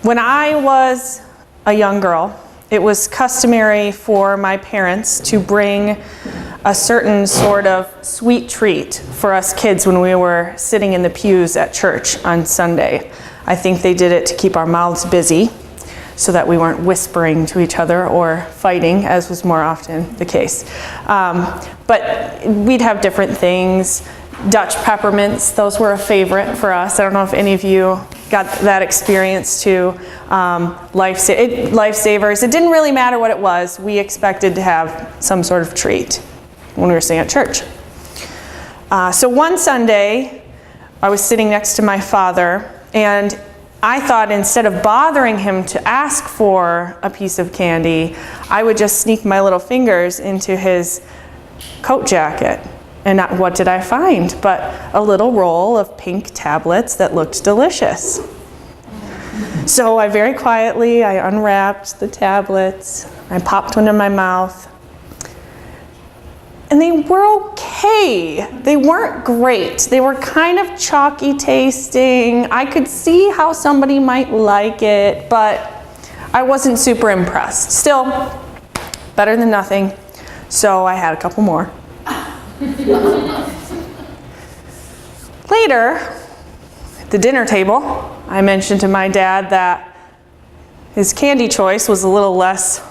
When I was a young girl, it was customary for my parents to bring a certain sort of sweet treat for us kids when we were sitting in the pews at church on Sunday. I think they did it to keep our mouths busy so that we weren't whispering to each other or fighting, as was more often the case. But we'd have different things. Dutch peppermints, those were a favorite for us. I don't know if any of you got that experience too. Lifesavers. It didn't really matter what it was. We expected to have some sort of treat when we were sitting at church. So one Sunday, I was sitting next to my father, and I thought instead of bothering him to ask for a piece of candy, I would just sneak my little fingers into his coat jacket. And what did I find but a little roll of pink tablets that looked delicious. So I very quietly, I unwrapped the tablets, I popped one in my mouth, and they were okay. They weren't great. They were kind of chalky tasting. I could see how somebody might like it, but I wasn't super impressed. Still, better than nothing. So I had a couple more. Later, at the dinner table, I mentioned to my dad that his candy choice was a little less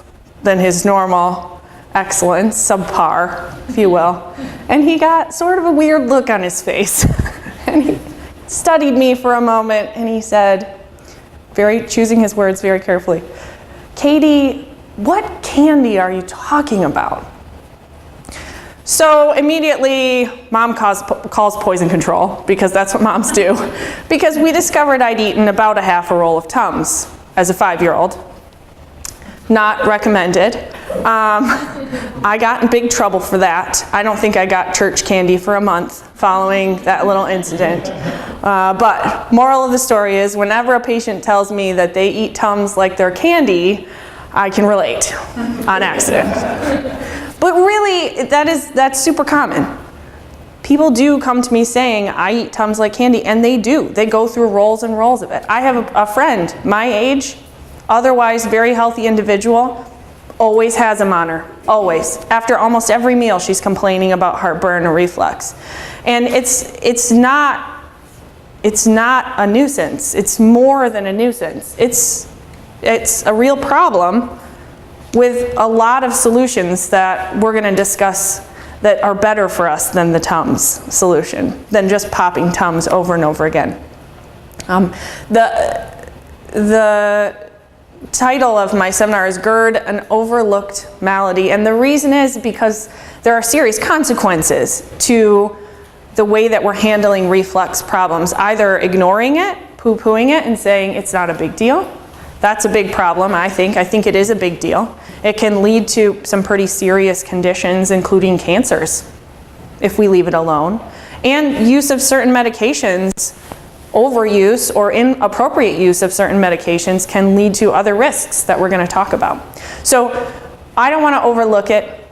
than his normal excellence, subpar, if you will. And he got sort of a weird look on his face. And he studied me for a moment, and he said, choosing his words very carefully, "Katie, what candy are you talking about?" So immediately, Mom calls poison control, because that's what moms do. Because we discovered I'd eaten about a half a roll of Tums as a 5-year-old. Not recommended. I got in big trouble for that. I don't think I got church candy for a month following that little incident. But moral of the story is, whenever a patient tells me that they eat Tums like they're candy, I can relate on accident. But really, that's super common. People do come to me saying, I eat Tums like candy, and they do. They go through rolls and rolls of it. I have a friend, my age, otherwise very healthy individual, always has them on her, always. After almost every meal, she's complaining about heartburn or reflux. And it's not a nuisance. It's more than a nuisance. It's a real problem with a lot of solutions that we're going to discuss that are better for us than the Tums solution, than just popping Tums over and over again. The title of my seminar is GIRD, an Overlooked Malady, and the reason is because there are serious consequences to the way that we're handling reflux problems, either ignoring it, poo-pooing it, and saying it's not a big deal. That's a big problem, I think. I think it is a big deal. It can lead to some pretty serious conditions, including cancers, if we leave it alone. And use of certain medications, overuse or inappropriate use of certain medications can lead to other risks that we're going to talk about. So I don't want to overlook it.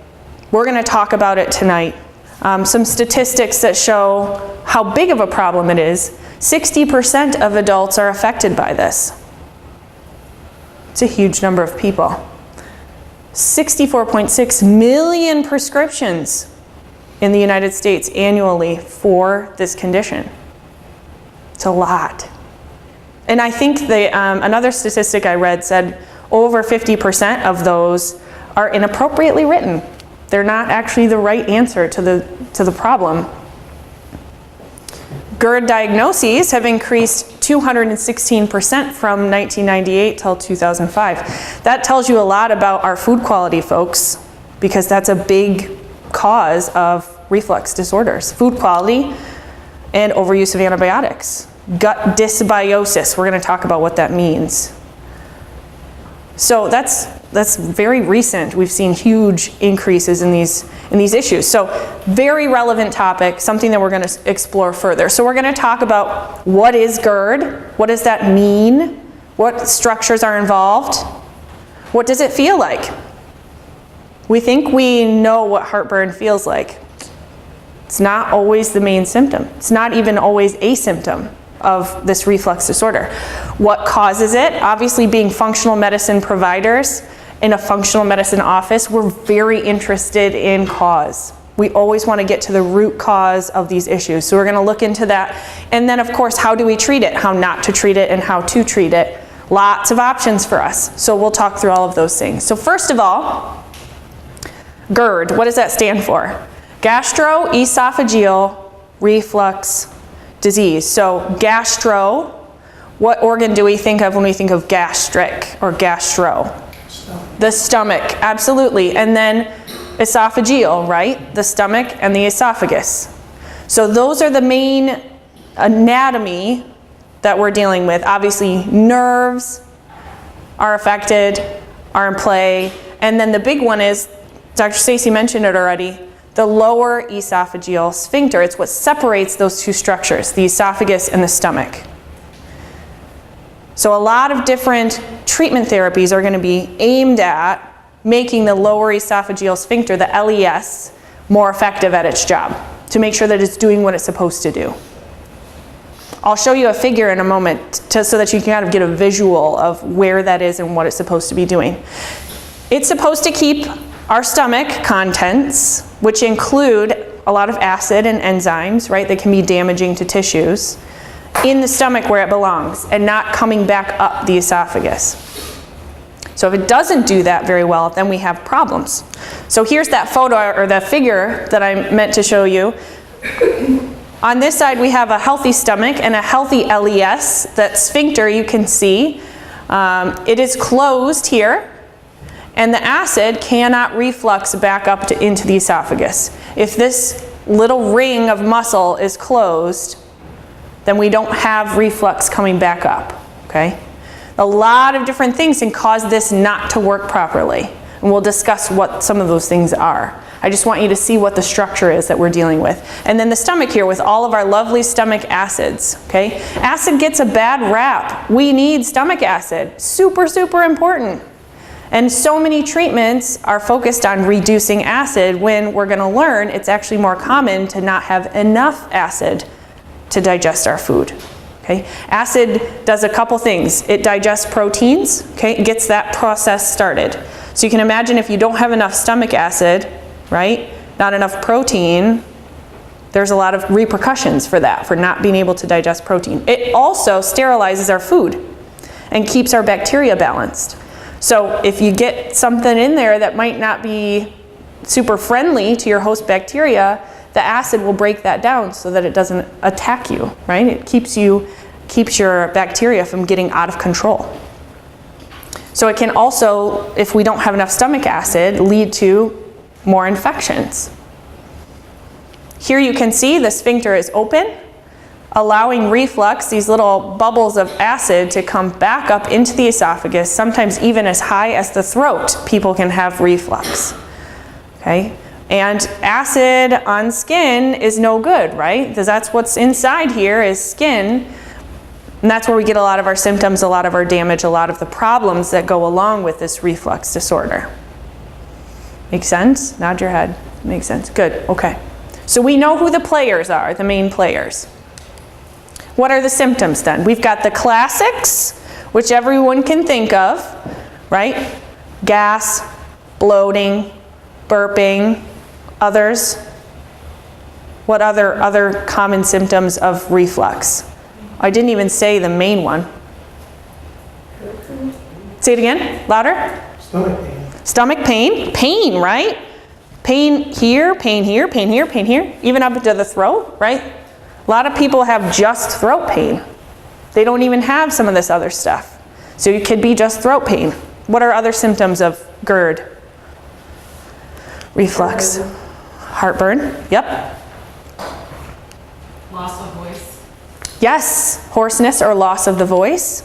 We're going to talk about it tonight. Some statistics that show how big of a problem it is. 60% of adults are affected by this. It's a huge number of people. 64.6 million prescriptions in the United States annually for this condition. It's a lot. And I think another statistic I read said over 50% of those are inappropriately written. They're not actually the right answer to the problem. GIRD diagnoses have increased 216% from 1998 till 2005. That tells you a lot about our food quality, folks, because that's a big cause of reflux disorders. Food quality and overuse of antibiotics. Gut dysbiosis, we're going to talk about what that means. So that's very recent. We've seen huge increases in these issues. So very relevant topic, something that we're going to explore further. So we're going to talk about what is GIRD, what does that mean, what structures are involved, what does it feel like? We think we know what heartburn feels like. It's not always the main symptom. It's not even always a symptom. of this reflux disorder. What causes it? Obviously, being functional medicine providers in a functional medicine office, we're very interested in cause. We always want to get to the root cause of these issues. So we're going to look into that. And then, of course, how do we treat it, how not to treat it, and how to treat it. Lots of options for us. So we'll talk through all of those things. So first of all, GIRD, what does that stand for? Gastroesophageal reflux disease. So gastro, what organ do we think of when we think of gastric or gastro? The stomach, absolutely. And then esophageal, right? The stomach and the esophagus. So those are the main anatomy that we're dealing with. Obviously, nerves are affected, are in play. And then the big one is, Dr. Stacy mentioned it already, the lower esophageal sphincter. It's what separates those two structures, the esophagus and the stomach. So a lot of different treatment therapies are going to be aimed at making the lower esophageal sphincter, the LES, more effective at its job, to make sure that it's doing what it's supposed to do. I'll show you a figure in a moment so that you can kind of get a visual of where that is and what it's supposed to be doing. It's supposed to keep our stomach contents, which include a lot of acid and enzymes, right, that can be damaging to tissues, in the stomach where it belongs and not coming back up the esophagus. So if it doesn't do that very well, then we have problems. So here's that photo or the figure that I meant to show you. On this side we have a healthy stomach and a healthy LES. That sphincter you can see. It is closed here, and the acid cannot reflux back up into the esophagus. If this little ring of muscle is closed, then we don't have reflux coming back up, okay? A lot of different things can cause this not to work properly, and we'll discuss what some of those things are. I just want you to see what the structure is that we're dealing with. And then the stomach here with all of our lovely stomach acids, okay? Acid gets a bad rap. We need stomach acid, super, super important. And so many treatments are focused on reducing acid when we're gonna learn it's actually more common to not have enough acid to digest our food. Okay? Acid does a couple things. It digests proteins, okay? It gets that process started. So you can imagine if you don't have enough stomach acid, right? Not enough protein, there's a lot of repercussions for that, for not being able to digest protein. It also sterilizes our food and keeps our bacteria balanced. So if you get something in there that might not be super friendly to your host bacteria, the acid will break that down so that it doesn't attack you, right? It keeps your bacteria from getting out of control. So it can also, if we don't have enough stomach acid, lead to more infections. Here you can see the sphincter is open, allowing reflux, these little bubbles of acid, to come back up into the esophagus, sometimes even as high as the throat. People can have reflux, okay? And acid on skin is no good, right? Because that's what's inside here is skin. And that's where we get a lot of our symptoms, a lot of our damage, a lot of the problems that go along with this reflux disorder. Make sense? Nod your head. Makes sense. Good. Okay. So we know who the players are, the main players. What are the symptoms then? We've got the classics, which everyone can think of, right? Gas, bloating, burping. Others? What other common symptoms of reflux? I didn't even say the main one. Say it again, louder. Stomach pain. Stomach pain. Pain, right? Pain here, pain here, pain here, pain here. Even up to the throat, right? A lot of people have just throat pain. They don't even have some of this other stuff. So it could be just throat pain. What are other symptoms of GIRD? Reflux. Heartburn. Yep. Loss of voice. Yes. Hoarseness or loss of the voice.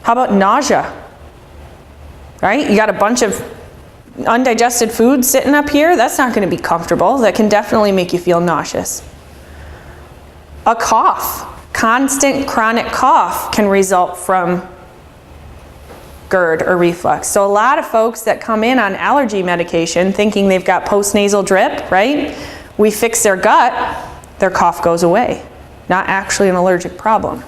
How about nausea? Right? You got a bunch of undigested food sitting up here. That's not going to be comfortable. That can definitely make you feel nauseous. A cough. Constant chronic cough can result from GIRD or reflux. So a lot of folks that come in on allergy medication thinking they've got postnasal drip, right? We fix their gut, their cough goes away. Not actually an allergic problem.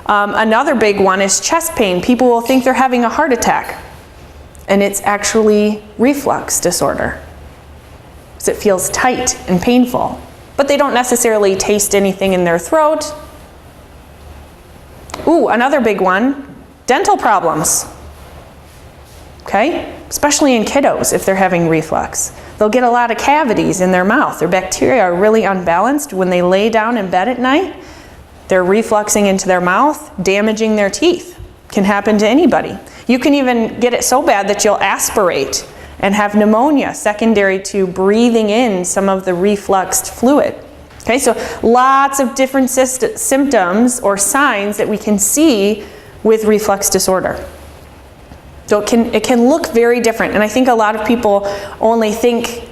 Another big one is chest pain. People will think they're having a heart attack, and it's actually reflux disorder. Because it feels tight and painful, but they don't necessarily taste anything in their throat. Ooh, another big one, dental problems. Okay? Especially in kiddos if they're having reflux. They'll get a lot of cavities in their mouth. Their bacteria are really unbalanced. When they lay down in bed at night, they're refluxing into their mouth, damaging their teeth. Can happen to anybody. You can even get it so bad that you'll aspirate and have pneumonia secondary to breathing in some of the refluxed fluid. Okay, so lots of different symptoms or signs that we can see with reflux disorder. So it can look very different, and I think a lot of people only think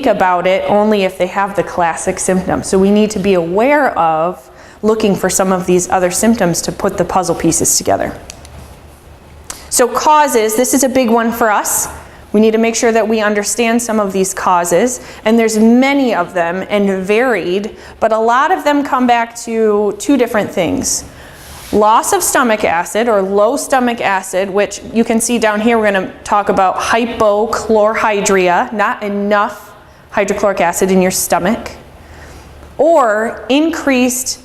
about it only if they have the classic symptoms. So we need to be aware of looking for some of these other symptoms to put the puzzle pieces together. So causes, this is a big one for us. We need to make sure that we understand some of these causes, and there's many of them and varied, but a lot of them come back to two different things. Loss of stomach acid or low stomach acid, which you can see down here, we're going to talk about hypochlorhydria, not enough hydrochloric acid in your stomach, or increased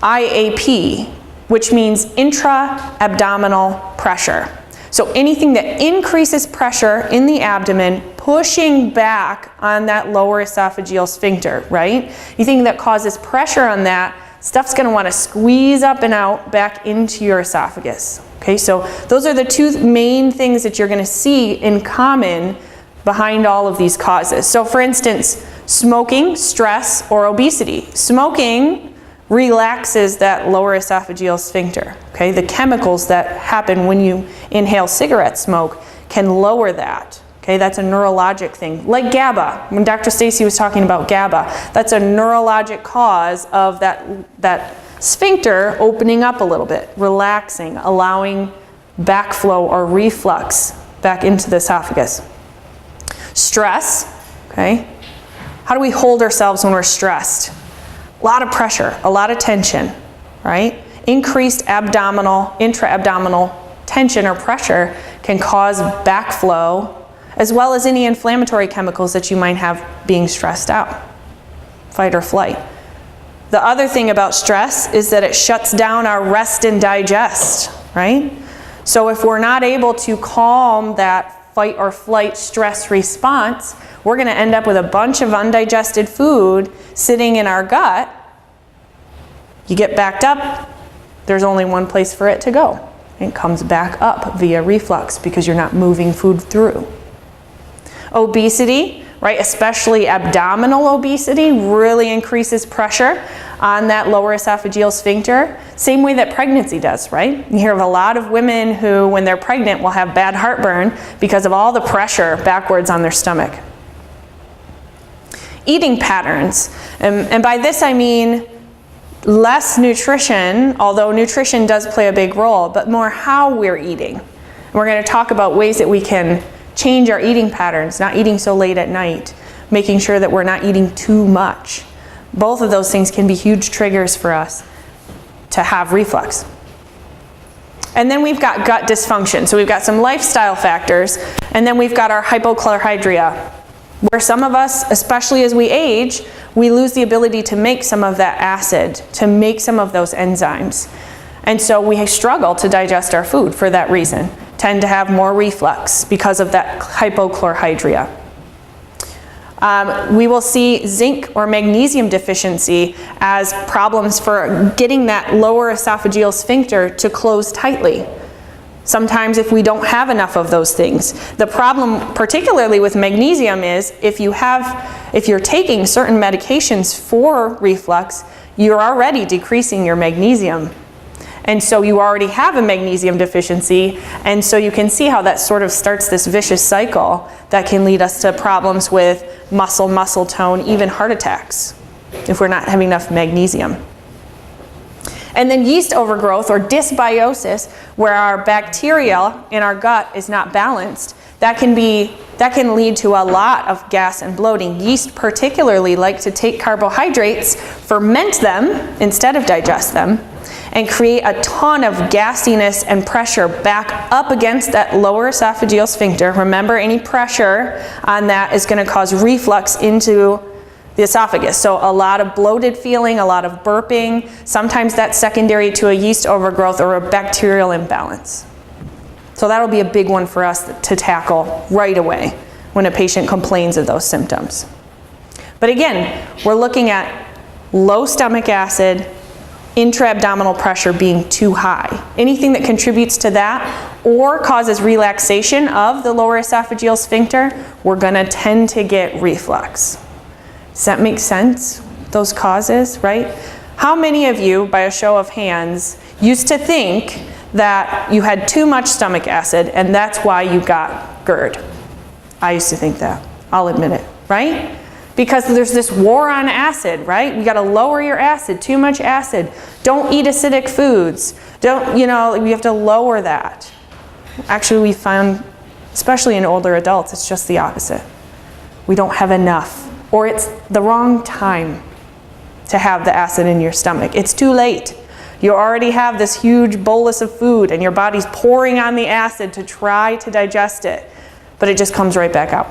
IAP, which means intra-abdominal pressure. So anything that increases pressure in the abdomen, pushing back on that lower esophageal sphincter, right? Anything that causes pressure on that, stuff's going to want to squeeze up and out back into your esophagus. Okay, so those are the two main things that you're going to see in common behind all of these causes. So for instance, smoking, stress, or obesity. Smoking relaxes that lower esophageal sphincter. Okay, the chemicals that happen when you inhale cigarette smoke can lower that. Okay, that's a neurologic thing. Like GABA, when Dr. Stacy was talking about GABA, that's a neurologic cause of that sphincter opening up a little bit, relaxing, allowing backflow or reflux back into the esophagus. Stress, okay? How do we hold ourselves when we're stressed? A lot of pressure, a lot of tension, right? Increased intra-abdominal tension or pressure can cause backflow, as well as any inflammatory chemicals that you might have being stressed out, fight or flight. The other thing about stress is that it shuts down our rest and digest, right? So if we're not able to calm that fight or flight stress response, we're going to end up with a bunch of undigested food sitting in our gut. You get backed up, there's only one place for it to go. It comes back up via reflux because you're not moving food through. Obesity, right, especially abdominal obesity, really increases pressure on that lower esophageal sphincter. Same way that pregnancy does, right? You hear of a lot of women who, when they're pregnant, will have bad heartburn because of all the pressure backwards on their stomach. Eating patterns, and by this I mean less nutrition, although nutrition does play a big role, but more how we're eating. And we're going to talk about ways that we can change our eating patterns, not eating so late at night, making sure that we're not eating too much. Both of those things can be huge triggers for us to have reflux. And then we've got gut dysfunction. So we've got some lifestyle factors, and then we've got our hypochlorhydria, where some of us, especially as we age, we lose the ability to make some of that acid, to make some of those enzymes. And so we struggle to digest our food for that reason, tend to have more reflux because of that hypochlorhydria. We will see zinc or magnesium deficiency as problems for getting that lower esophageal sphincter to close tightly. Sometimes if we don't have enough of those things. The problem particularly with magnesium is if you're taking certain medications for reflux, you're already decreasing your magnesium. And so you already have a magnesium deficiency, and so you can see how that sort of starts this vicious cycle that can lead us to problems with muscle tone, even heart attacks, if we're not having enough magnesium. And then yeast overgrowth or dysbiosis, where our bacteria in our gut is not balanced, that can lead to a lot of gas and bloating. Yeast particularly like to take carbohydrates, ferment them instead of digest them, and create a ton of gassiness and pressure back up against that lower esophageal sphincter. Remember, any pressure on that is going to cause reflux into the esophagus. So a lot of bloated feeling, a lot of burping. Sometimes that's secondary to a yeast overgrowth or a bacterial imbalance. So that'll be a big one for us to tackle right away when a patient complains of those symptoms. But again, we're looking at low stomach acid, intra-abdominal pressure being too high. Anything that contributes to that or causes relaxation of the lower esophageal sphincter, we're going to tend to get reflux. Does that make sense? Those causes, right? How many of you, by a show of hands, used to think that you had too much stomach acid and that's why you got GIRD? I used to think that. I'll admit it, right? Because there's this war on acid, right? You got to lower your acid, too much acid. Don't eat acidic foods. Don't, you have to lower that. Actually, we found, especially in older adults, it's just the opposite. We don't have enough, or it's the wrong time to have the acid in your stomach. It's too late. You already have this huge bolus of food and your body's pouring on the acid to try to digest it, but it just comes right back out.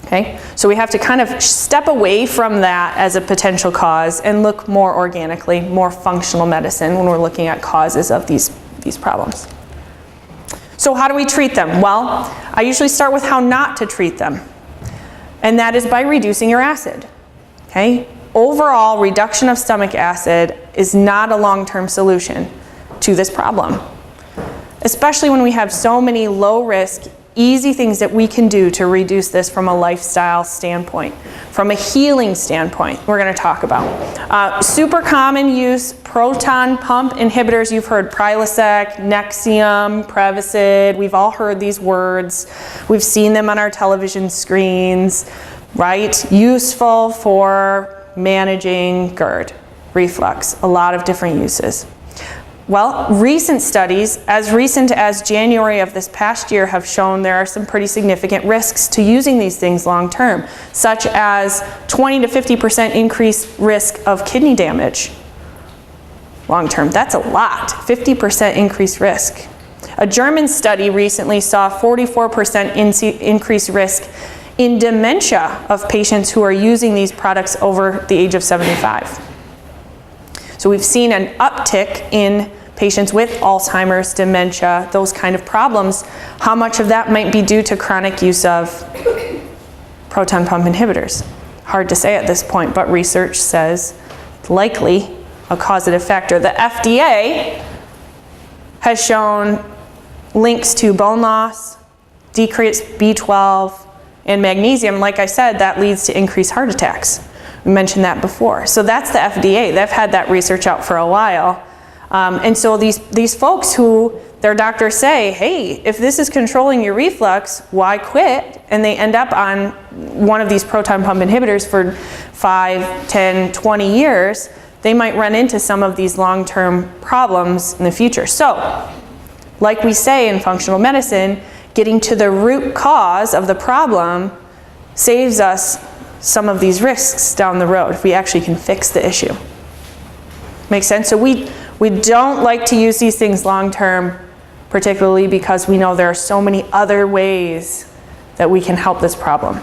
Okay? So we have to kind of step away from that as a potential cause and look more organically, more functional medicine when we're looking at causes of these problems. So how do we treat them? Well, I usually start with how not to treat them. And that is by reducing your acid. Okay? Overall, reduction of stomach acid is not a long-term solution to this problem, especially when we have so many low-risk, easy things that we can do to reduce this from a lifestyle standpoint, from a healing standpoint, we're going to talk about. Super common use, proton pump inhibitors. You've heard Prilosec, Nexium, Prevacid. We've all heard these words. We've seen them on our television screens, right? Useful for managing GIRD, reflux, a lot of different uses. Well, recent studies, as recent as January of this past year, have shown there are some pretty significant risks to using these things long term, such as 20 to 50% increased risk of kidney damage long term. That's a lot, 50% increased risk. A German study recently saw 44% increased risk in dementia of patients who are using these products over the age of 75. So we've seen an uptick in patients with Alzheimer's, dementia, those kind of problems. How much of that might be due to chronic use of proton pump inhibitors? Hard to say at this point, but research says likely a causative factor. The FDA has shown links to bone loss, decreased B12, and magnesium. Like I said, that leads to increased heart attacks. We mentioned that before. So that's the FDA. They've had that research out for a while. And so these folks who their doctors say, hey, if this is controlling your reflux, why quit? And they end up on one of these proton pump inhibitors for 5, 10, 20 years, they might run into some of these long-term problems in the future. So, like we say in functional medicine, getting to the root cause of the problem saves us some of these risks down the road if we actually can fix the issue. Make sense? So we don't like to use these things long term, particularly because we know there are so many other ways that we can help this problem.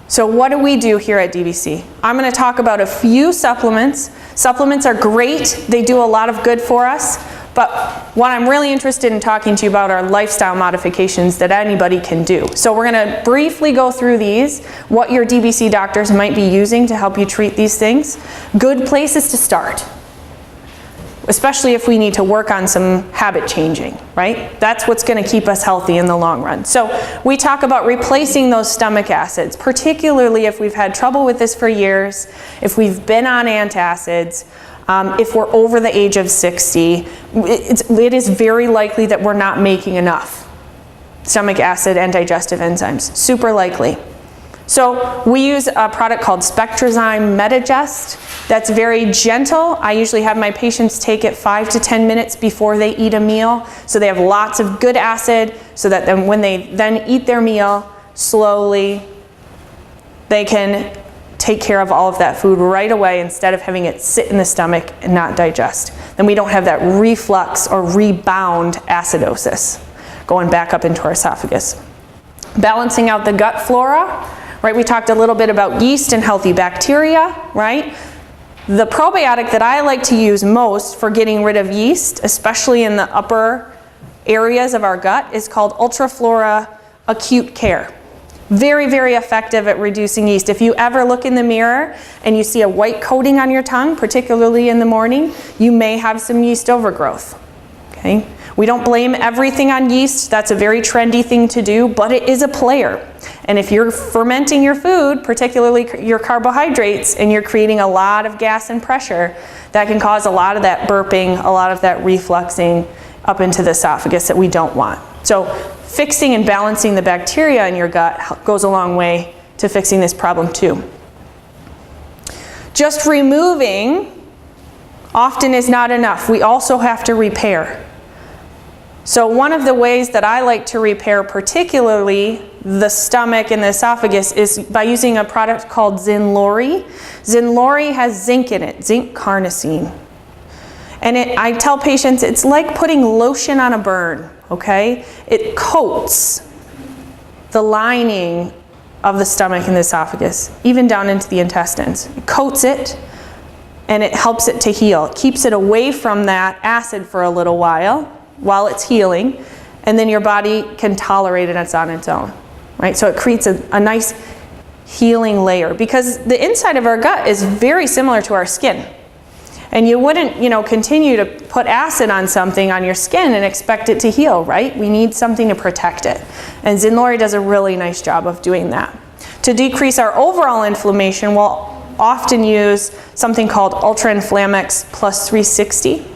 So what do we do here at DBC? I'm going to talk about a few supplements. Supplements are great. They do a lot of good for us. But what I'm really interested in talking to you about are lifestyle modifications that anybody can do. So we're going to briefly go through these, what your DBC doctors might be using to help you treat these things. Good places to start, especially if we need to work on some habit changing, right? That's what's going to keep us healthy in the long run. So we talk about replacing those stomach acids, particularly if we've had trouble with this for years, if we've been on antacids, if we're over the age of 60, it is very likely that we're not making enough stomach acid and digestive enzymes. Super likely. So we use a product called Spectrazyme Medigest that's very gentle. I usually have my patients take it 5 to 10 minutes before they eat a meal, so they have lots of good acid, so that then when they then eat their meal, slowly they can take care of all of that food right away instead of having it sit in the stomach and not digest. Then we don't have that reflux or rebound acidosis going back up into our esophagus. Balancing out the gut flora, right? We talked a little bit about yeast and healthy bacteria, right? The probiotic that I like to use most for getting rid of yeast, especially in the upper areas of our gut, is called Ultraflora Acute Care. Very, very effective at reducing yeast. If you ever look in the mirror and you see a white coating on your tongue, particularly in the morning, you may have some yeast overgrowth. Okay? We don't blame everything on yeast. That's a very trendy thing to do, but it is a player. And if you're fermenting your food, particularly your carbohydrates, and you're creating a lot of gas and pressure, that can cause a lot of that burping, a lot of that refluxing up into the esophagus that we don't want. So fixing and balancing the bacteria in your gut goes a long way to fixing this problem too. Just removing often is not enough. We also have to repair. So one of the ways that I like to repair particularly the stomach and the esophagus is by using a product called Zinlori. Zinlori has zinc in it, zinc carnosine. And I tell patients it's like putting lotion on a burn, okay? It coats the lining of the stomach and the esophagus, even down into the intestines. It coats it, and it helps it to heal. It keeps it away from that acid for a little while it's healing, and then your body can tolerate it on its own, right? So it creates a nice healing layer, because the inside of our gut is very similar to our skin. And you wouldn't, continue to put acid on something on your skin and expect it to heal, right? We need something to protect it. And Zinlori does a really nice job of doing that. To decrease our overall inflammation, we'll often use something called Ultra Inflamex Plus 360.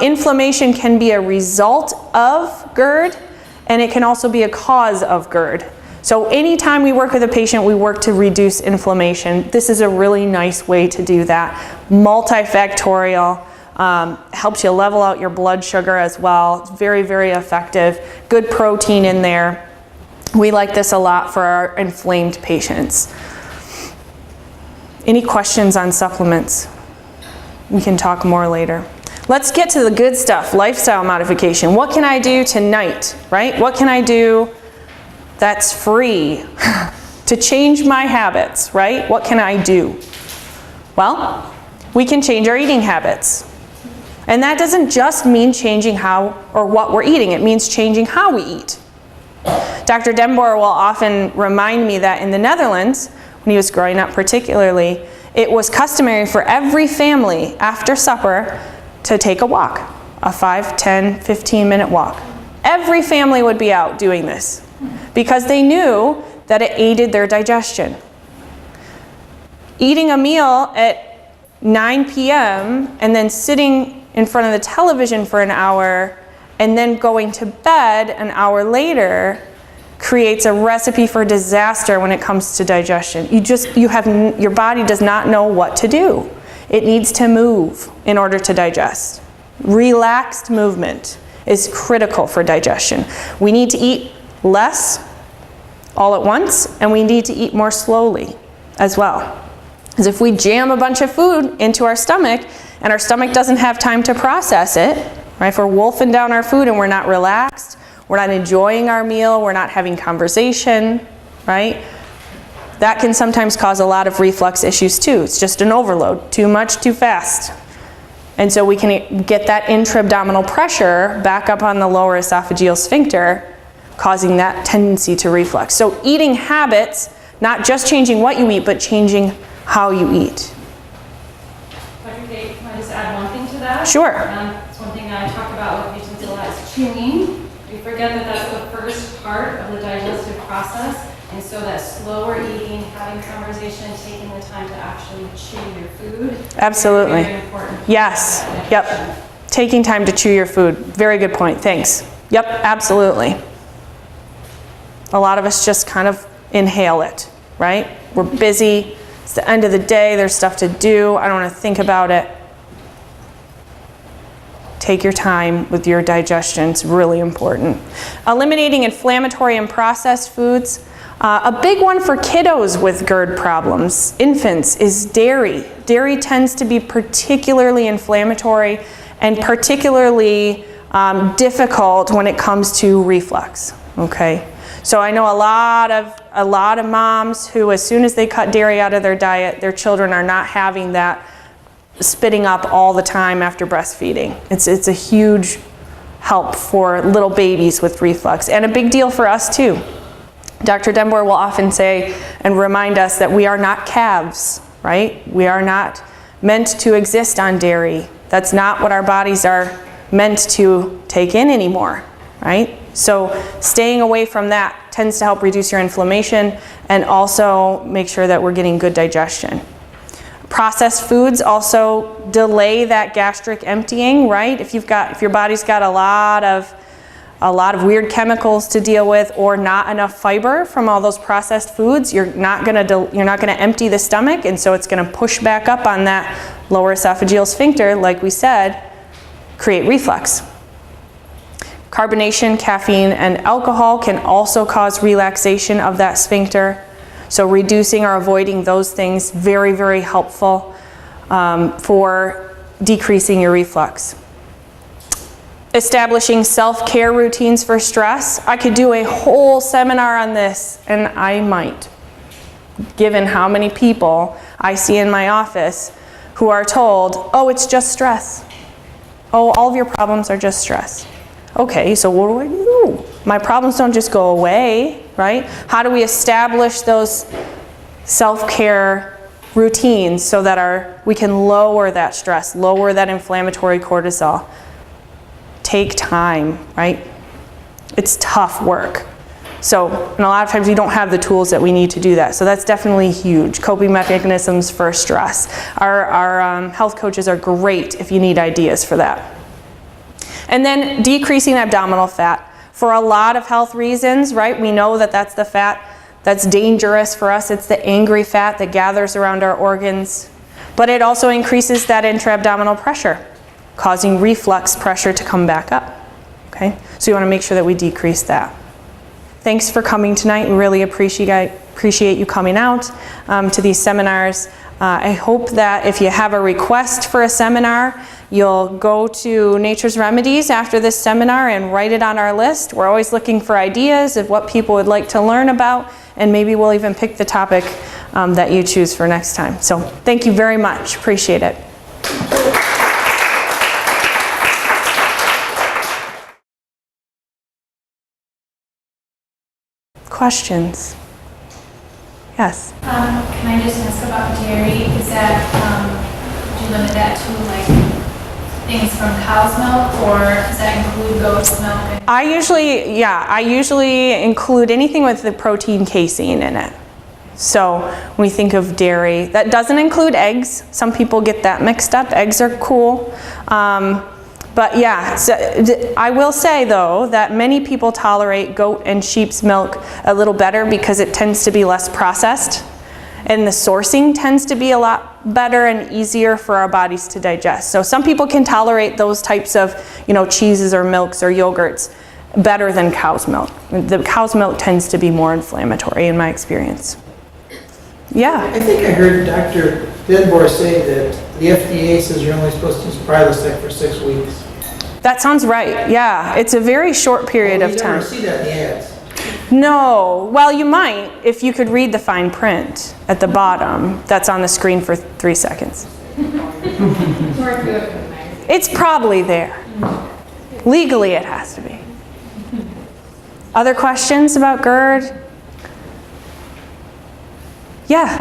Inflammation can be a result of GIRD, and it can also be a cause of GIRD. So anytime we work with a patient, we work to reduce inflammation. This is a really nice way to do that. Multifactorial, helps you level out your blood sugar as well. It's very, very effective. Good protein in there. We like this a lot for our inflamed patients. Any questions on supplements? We can talk more later. Let's get to the good stuff, lifestyle modification. What can I do tonight, right? What can I do that's free to change my habits, right? What can I do? Well, we can change our eating habits. And that doesn't just mean changing how or what we're eating. It means changing how we eat. Dr. Denboer will often remind me that in the Netherlands, when he was growing up particularly, it was customary for every family after supper to take a walk, a 5, 10, 15-minute walk. Every family would be out doing this because they knew that it aided their digestion. Eating a meal at 9 p.m. and then sitting in front of the television for an hour and then going to bed an hour later creates a recipe for disaster when it comes to digestion. Your body does not know what to do. It needs to move in order to digest. Relaxed movement is critical for digestion. We need to eat less all at once, and we need to eat more slowly as well. Because if we jam a bunch of food into our stomach and our stomach doesn't have time to process it, right? If we're wolfing down our food and we're not relaxed, we're not enjoying our meal, we're not having conversation, right? That can sometimes cause a lot of reflux issues too. It's just an overload, too much, too fast. And so we can get that intra-abdominal pressure back up on the lower esophageal sphincter, causing that tendency to reflux. So eating habits, not just changing what you eat, but changing how you eat. Dr. Kate, can I just add one thing to that? Sure. It's one thing I talk about with patients a lot is chewing. We forget that that's the first part of the digestive process. And so that slower eating, having conversation, taking the time to actually chew your food. Absolutely. Very important. Yes. Yep. Taking time to chew your food. Very good point. Thanks. Yep, absolutely. A lot of us just kind of inhale it, right? We're busy. It's the end of the day. There's stuff to do. I don't want to think about it. Take your time with your digestion. It's really important. Eliminating inflammatory and processed foods. A big one for kiddos with GIRD problems, infants, is dairy. Dairy tends to be particularly inflammatory and particularly difficult when it comes to reflux, okay? So I know a lot of moms who, as soon as they cut dairy out of their diet, their children are not having that spitting up all the time after breastfeeding. It's a huge help for little babies with reflux, and a big deal for us too. Dr. Denbour will often say and remind us that we are not calves, right? We are not meant to exist on dairy. That's not what our bodies are meant to take in anymore, right? So staying away from that tends to help reduce your inflammation and also make sure that we're getting good digestion. Processed foods also delay that gastric emptying, right? If your body's got a lot of weird chemicals to deal with, or not enough fiber from all those processed foods, you're not going to empty the stomach, and so it's going to push back up on that lower esophageal sphincter, like we said, create reflux. Carbonation, caffeine, and alcohol can also cause relaxation of that sphincter. So reducing or avoiding those things, very, very helpful for decreasing your reflux. Establishing self-care routines for stress. I could do a whole seminar on this, and I might, given how many people I see in my office who are told, oh, it's just stress. Oh, all of your problems are just stress. Okay, so what do I do? My problems don't just go away, right? How do we establish those self-care routines so that we can lower that stress, lower that inflammatory cortisol? Take time, right? It's tough work. So, and a lot of times we don't have the tools that we need to do that. So that's definitely huge. Coping mechanisms for stress. Our health coaches are great if you need ideas for that. And then decreasing abdominal fat. For a lot of health reasons, right? We know that that's the fat that's dangerous for us. It's the angry fat that gathers around our organs. But it also increases that intra-abdominal pressure, causing reflux pressure to come back up, okay? So you want to make sure that we decrease that. Thanks for coming tonight. We really appreciate you coming out to these seminars. I hope that if you have a request for a seminar, you'll go to Nature's Remedies after this seminar and write it on our list. We're always looking for ideas of what people would like to learn about, and maybe we'll even pick the topic that you choose for next time. So thank you very much. Appreciate it. Questions? Yes? Can I just ask about dairy? Is that, do you limit that to like things from cow's milk, or does that include goat's milk? I usually include anything with the protein casein in it. So when we think of dairy, that doesn't include eggs. Some people get that mixed up. Eggs are cool. But yeah, so I will say though that many people tolerate goat and sheep's milk a little better because it tends to be less processed, and the sourcing tends to be a lot better and easier for our bodies to digest. So some people can tolerate those types of, cheeses or milks or yogurts better than cow's milk. The cow's milk tends to be more inflammatory in my experience. Yeah. I think I heard Dr. Denbour say that the FDA says you're only supposed to use Prilosec for 6 weeks. That sounds right. Yeah, it's a very short period of time. You never see that in the ads. No. Well, you might if you could read the fine print at the bottom that's on the screen for 3 seconds. It's probably there. Legally, it has to be. Other questions about GIRD? Yeah.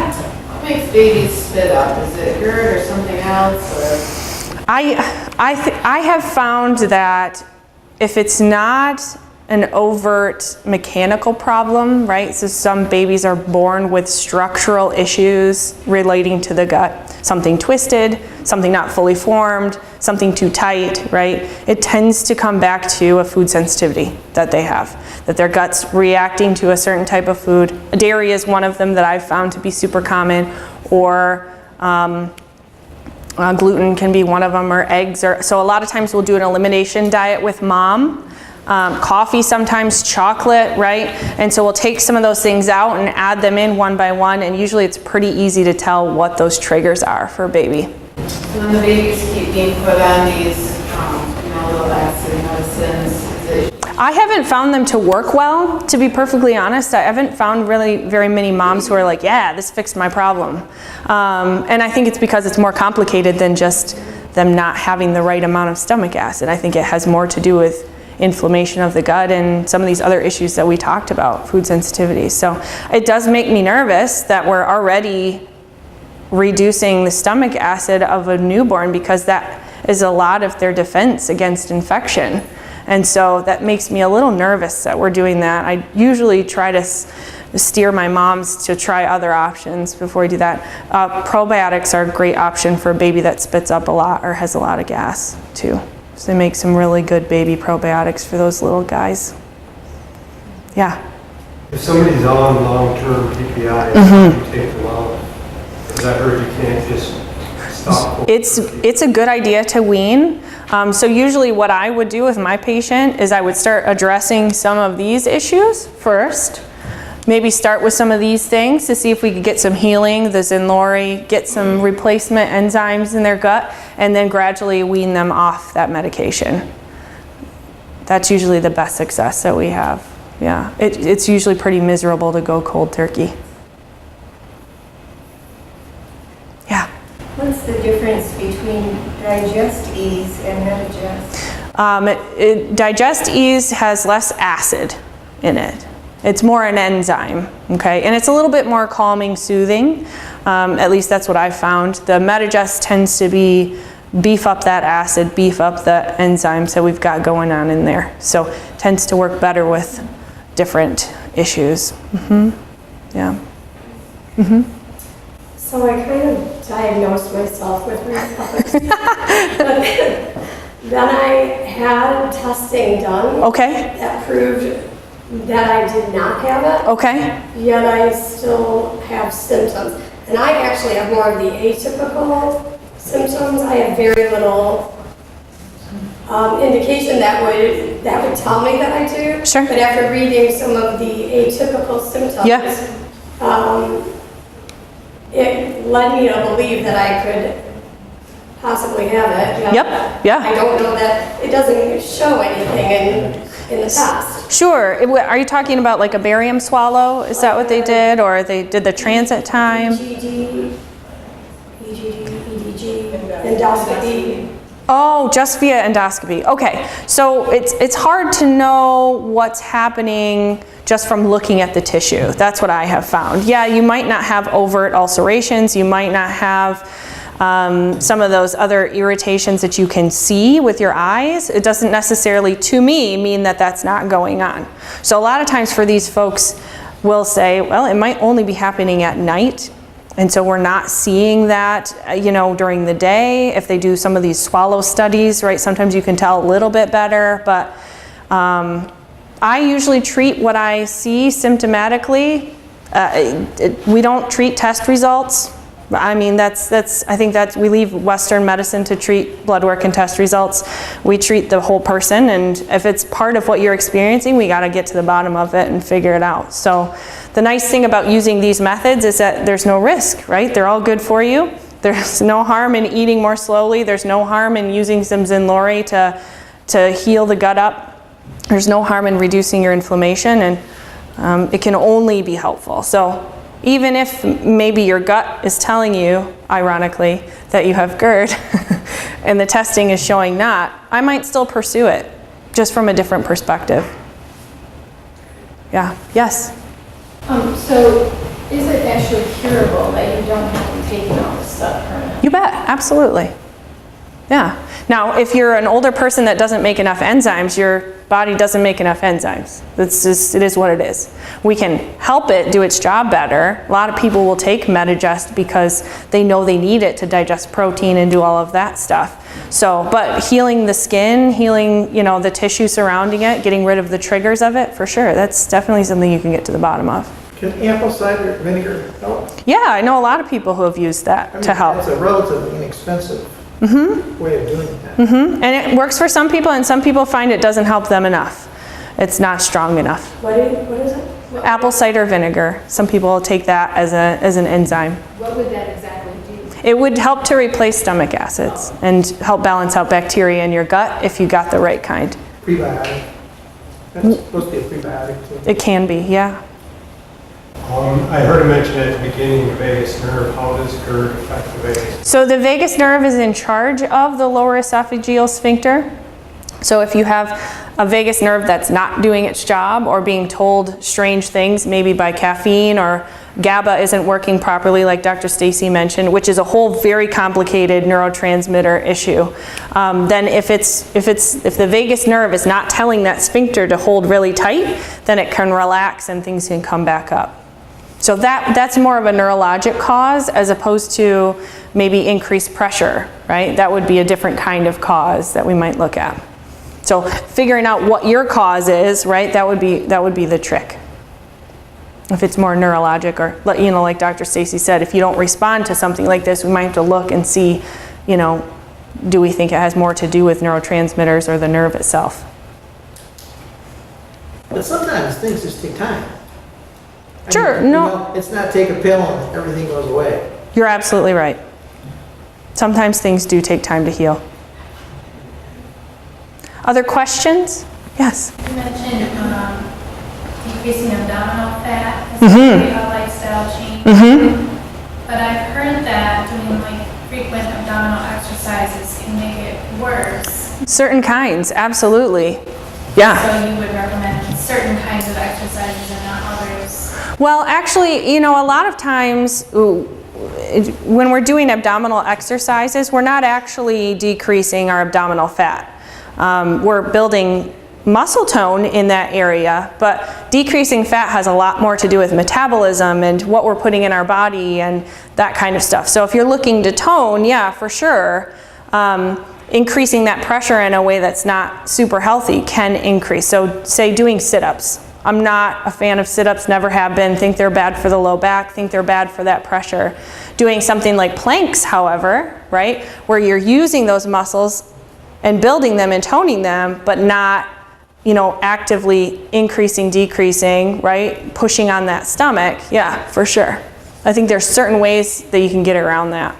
What makes babies spit up? Is it GIRD or something else? Or? I have found that if it's not an overt mechanical problem, right? So some babies are born with structural issues relating to the gut. Something twisted, something not fully formed, something too tight, right? It tends to come back to a food sensitivity that they have, that their gut's reacting to a certain type of food. Dairy is one of them that I've found to be super common, or gluten can be one of them, or eggs. So a lot of times we'll do an elimination diet with mom. Coffee sometimes, chocolate, right? And so we'll take some of those things out and add them in one by one, and usually it's pretty easy to tell what those triggers are for a baby. So when the babies keep being put on these, little acid medicines, I haven't found them to work well, to be perfectly honest. I haven't found really very many moms who are like, yeah, this fixed my problem. And I think it's because it's more complicated than just them not having the right amount of stomach acid. I think it has more to do with inflammation of the gut and some of these other issues that we talked about, food sensitivity. So it does make me nervous that we're already reducing the stomach acid of a newborn, because that is a lot of their defense against infection. And so that makes me a little nervous that we're doing that. I usually try to steer my moms to try other options before we do that. Probiotics are a great option for a baby that spits up a lot or has a lot of gas too. So they make some really good baby probiotics for those little guys. Yeah. If somebody's on long-term PPI, you take them out, because I heard you can't just stop. It's a good idea to wean. So usually what I would do with my patient is I would start addressing some of these issues first. Maybe start with some of these things to see if we could get some healing, the Zinlori, get some replacement enzymes in their gut, and then gradually wean them off that medication. That's usually the best success that we have. Yeah, it's usually pretty miserable to go cold turkey. Yeah. What's the difference between Digest Ease and Medigest? Digest Ease has less acid in it. It's more an enzyme, okay? And it's a little bit more calming, soothing. At least that's what I've found. The Medigest tends to beef up that acid, beef up the enzymes that we've got going on in there. So tends to work better with different issues. Yeah. So I kind of diagnosed myself with reflux. But then I had testing done. Okay. That proved that I did not have it. Okay. Yet I still have symptoms. And I actually have more of the atypical symptoms. I have very little indication that would tell me that I do. Sure. But after reading some of the atypical symptoms, it led me to believe that I could possibly have it. Yep. Yeah. I don't know that it doesn't show anything in the test. Sure. Are you talking about like a barium swallow? Is that what they did? Or they did the transit time? EGD, EDG, endoscopy. Oh, just via endoscopy. Okay. So it's hard to know what's happening just from looking at the tissue. That's what I have found. Yeah, you might not have overt ulcerations. You might not have some of those other irritations that you can see with your eyes. It doesn't necessarily, to me, mean that that's not going on. So a lot of times for these folks, we'll say, well, it might only be happening at night. And so we're not seeing that, during the day. If they do some of these swallow studies, right, sometimes you can tell a little bit better. But I usually treat what I see symptomatically. We don't treat test results. I mean, I think that we leave Western medicine to treat blood work and test results. We treat the whole person, and if it's part of what you're experiencing, we got to get to the bottom of it and figure it out. So the nice thing about using these methods is that there's no risk, right? They're all good for you. There's no harm in eating more slowly. There's no harm in using some Zinlori to heal the gut up. There's no harm in reducing your inflammation, and it can only be helpful. So even if maybe your gut is telling you, ironically, that you have GIRD and the testing is showing not, I might still pursue it, just from a different perspective. Yeah, yes? So is it actually curable that you don't have to take all this stuff permanently? You bet, absolutely. Yeah. Now, if you're an older person that doesn't make enough enzymes, you're body doesn't make enough enzymes. It's just, it is what it is. We can help it do its job better. A lot of people will take Medigest because they know they need it to digest protein and do all of that stuff. So, but healing the skin, healing, you know, the tissue surrounding it, getting rid of the triggers of it, for sure, that's definitely something you can get to the bottom of. Can apple cider vinegar help? Yeah, I know a lot of people who have used that to help. It's a relatively inexpensive way of doing that. And it works for some people, and some people find it doesn't help them enough. It's not strong enough. What is it? Apple cider vinegar. Some people will take that as an enzyme. What would that exactly do? It would help to replace stomach acids and help balance out bacteria in your gut if you got the right kind. Prebiotic. That's supposed to be a prebiotic too. It can be, yeah. I heard him mention at the beginning the vagus nerve. How does GIRD affect the vagus? So the vagus nerve is in charge of the lower esophageal sphincter. So if you have a vagus nerve that's not doing its job or being told strange things, maybe by caffeine, or GABA isn't working properly, like Dr. Stacy mentioned, which is a whole very complicated neurotransmitter issue, then if the vagus nerve is not telling that sphincter to hold really tight, then it can relax and things can come back up. So that's more of a neurologic cause as opposed to maybe increased pressure, right? That would be a different kind of cause that we might look at. So figuring out what your cause is, right? That would be the trick. If it's more neurologic, or you know, like Dr. Stacy said, if you don't respond to something like this, we might have to look and see, you know, do we think it has more to do with neurotransmitters or the nerve itself? But sometimes things just take time. Sure, You no. know, it's not take a pill and everything goes away. You're absolutely right. Sometimes things do take time to heal. Other questions? Yes. You mentioned decreasing abdominal fat as a lifestyle change. But I've heard that doing like frequent abdominal exercises can make it worse. Certain kinds, absolutely. Yeah. So you would recommend certain kinds of exercises and not others? Well, actually, you know, a lot of times when we're doing abdominal exercises, we're not actually decreasing our abdominal fat. We're building muscle tone in that area, but decreasing fat has a lot more to do with metabolism and what we're putting in our body and that kind of stuff. So if you're looking to tone, yeah, for sure, increasing that pressure in a way that's not super healthy can increase. So say doing sit-ups. I'm not a fan of sit-ups, never have been, think they're bad for the low back, think they're bad for that pressure. Doing something like planks, however, right, where you're using those muscles and building them and toning them, but not, you know, actively increasing, decreasing, right, pushing on that stomach, yeah, for sure. I think there's certain ways that you can get around that.